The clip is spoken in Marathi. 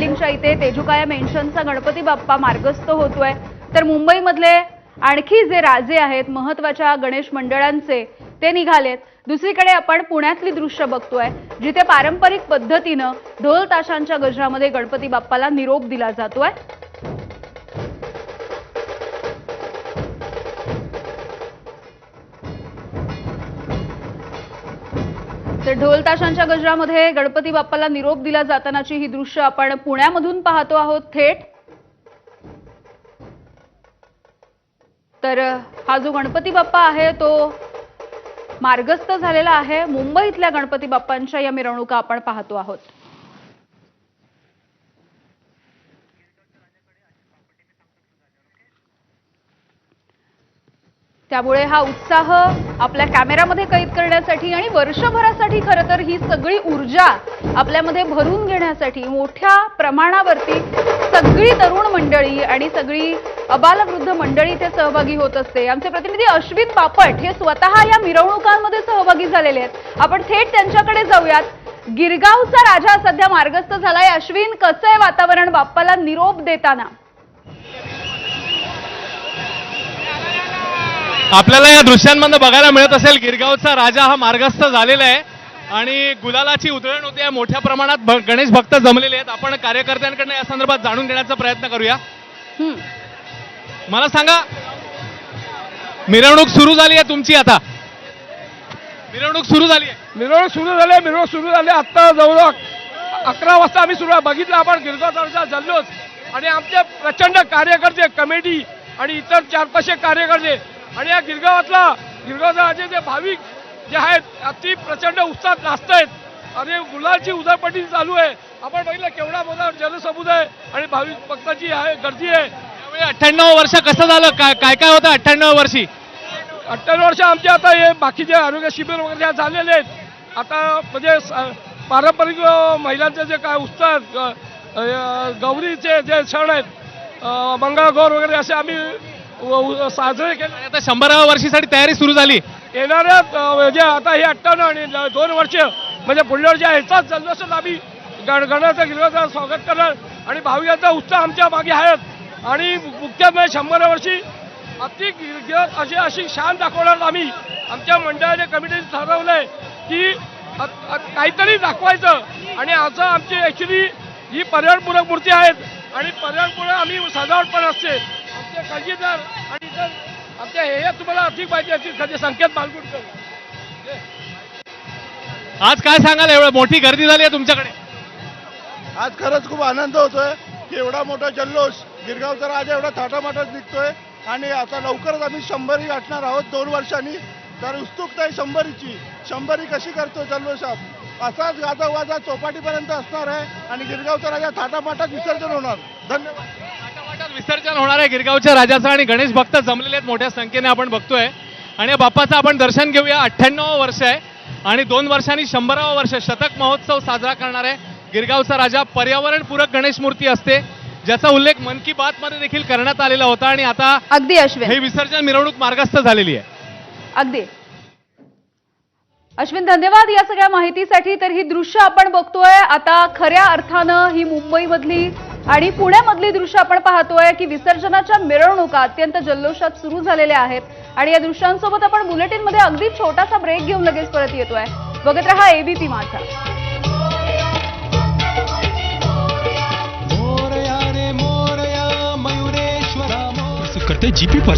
बिल्डिंगच्या इथे तेजुकाया मेन्शनचा गणपती बाप्पा मार्गस्थ होतोय। तर मुंबईमधले आणखी जे राजे आहेत महत्त्वाच्या गणेश मंडळांचे ते निघालेत। दुसरीकडे आपण पुण्यातली दृश्य बघतोय जिथे पारंपरिक पद्धतीने ढोल ताशांच्या गजरामध्ये गणपती बाप्पाला निरोप दिला जातोय। तर ढोल ताशांच्या गजरामध्ये गणपती बाप्पाला निरोप दिला जातानाची ही दृश्य आपण पुण्यामधून पाहतो आहोत थेट। तर हा जो गणपती बाप्पा आहे तो मार्गस्थ झालेला आहे। मुंबईतल्या गणपती बाप्पांच्या या मिरवणुका आपण पाहतो आहोत। त्यामुळे हा उत्साह आपल्या कॅमेरामध्ये कैद करण्यासाठी आणि वर्षभरासाठी खरं तर ही सगळी ऊर्जा आपल्यामध्ये भरून घेण्यासाठी मोठ्या प्रमाणावरती सगळी तरुण मंडळी आणि सगळी अबालवृद्ध मंडळी इथे सहभागी होत असते। आमचे प्रतिनिधी अश्विन बापट हे स्वतः या मिरवणुकांमध्ये सहभागी झालेले आहेत। आपण थेट त्यांच्याकडे जाऊयात। गिरगावचा राजा सध्या मार्गस्थ झालाय। अश्विन, कसं आहे वातावरण बाप्पाला निरोप देताना? आपल्याला या दृश्यांमध्ये बघायला मिळत असेल गिरगावचा राजा हा मार्गस्थ झालेला आहे आणि गुलालाची उधळण होते। मोठ्या प्रमाणात गणेश भक्त जमलेले आहेत। आपण कार्यकर्त्यांकडून या संदर्भात जाणून घेण्याचा प्रयत्न करूया। मला सांगा, मिरवणूक सुरू झाली आहे तुमची? आता मिरवणूक सुरू झाली आहे? मिरवणूक सुरू झाली आता जवळ 11 वाजता आम्ही सुरू बघितलं आपण गिरगावचा जल्लोष आणि आमचे प्रचंड कार्यकर्ते, कमिटी आणि इतर 400-500 कार्यकर्ते आणि या गिरगावातला राजे जे भाविक जे आहेत अति प्रचंड उत्साहात नाचतायत आणि गुलालची उधळपट्टी चालू आहे। आपण बघितलं केवढा मोठा जनसमुदाय आणि भाविक भक्तांची आहे गर्दी आहे। त्यावेळी 98 वर्ष कसं झालं? काय काय होतं 98 वर्षी? 98 वर्ष आमचे आता हे बाकीचे आरोग्य शिबिर वगैरे झालेले आहेत। आता म्हणजे पारंपरिक महिलांचे जे काय उत्साह, गौरीचे जे सण आहेत, मंगळगौर वगैरे असे आम्ही साजरे केले। आता 100व्या वर्षीसाठी तयारी सुरू झाली। येणाऱ्या म्हणजे आता हे 58 आणि 2 वर्ष म्हणजे पुढल्या वर्षी ह्याचाच जल्लोषात आम्ही गणाचं गिरगावचं स्वागत करणार आणि भाविकांचा उत्साह आमच्या मागे आहेत आणि मुख्य म्हणजे 100व्या वर्षी अति गिरगाव अशी शान दाखवणार आम्ही। आमच्या मंडळाने कमिटीने ठरवलंय की काहीतरी दाखवायचं आणि असं आमची ऍक्च्युली ही पर्यावरणपूरक मूर्ती आहेत आणि पर्यावरणपूरक आम्ही सजावट पण असते। आमचे खजिनदार आणि इतर आमच्या हे तुम्हाला अधिक माहिती असतील संकेत बालगुडकर। आज काय सांगाल, एवढी मोठी गर्दी झाली आहे तुमच्याकडे? आज खरंच खूप आनंद होतोय की एवढा मोठा जल्लोष गिरगावचा राजा एवढा थाटामाटात निघतोय आणि आता लवकरच आम्ही 100री गाठणार आहोत 2 वर्षांनी। तर उत्सुकता आहे 100रीची। 100री कशी करतो जल्लोषात, असाच गाजावाजा चौपाटीपर्यंत असणार आहे आणि गिरगावचा राजा थाटामाटात विसर्जन होणार। धन्यवाद। थाटामाटात विसर्जन होणार आहे गिरगावच्या राजाचं आणि गणेश भक्त जमलेले आहेत मोठ्या संख्येने आपण बघतोय आणि बाप्पाचं आपण दर्शन घेऊया। 98वं वर्ष आहे आणि 2 वर्षांनी 100वं वर्ष शतक महोत्सव साजरा करणार आहे गिरगावचा राजा। पर्यावरणपूरक गणेश मूर्ती असते ज्याचा उल्लेख मन की बात मध्ये देखील करण्यात आलेला होता आणि आता अगदी अश्विन, हे विसर्जन मिरवणूक मार्गस्थ झालेली आहे। अगदी अश्विन, धन्यवाद या सगळ्या माहितीसाठी। तर ही दृश्य आपण बघतोय आता खऱ्या अर्थानं ही मुंबईमधली आणि पुण्यामधली दृश्य आपण पाहतोय की विसर्जनाच्या मिरवणुका अत्यंत जल्लोषात सुरू झालेल्या आहेत आणि या दृश्यांसोबत आपण बुलेटिनमध्ये अगदी छोटासा ब्रेक घेऊन लगेच परत येतोय। बघत रहा एबीपी माझा। करते जीपी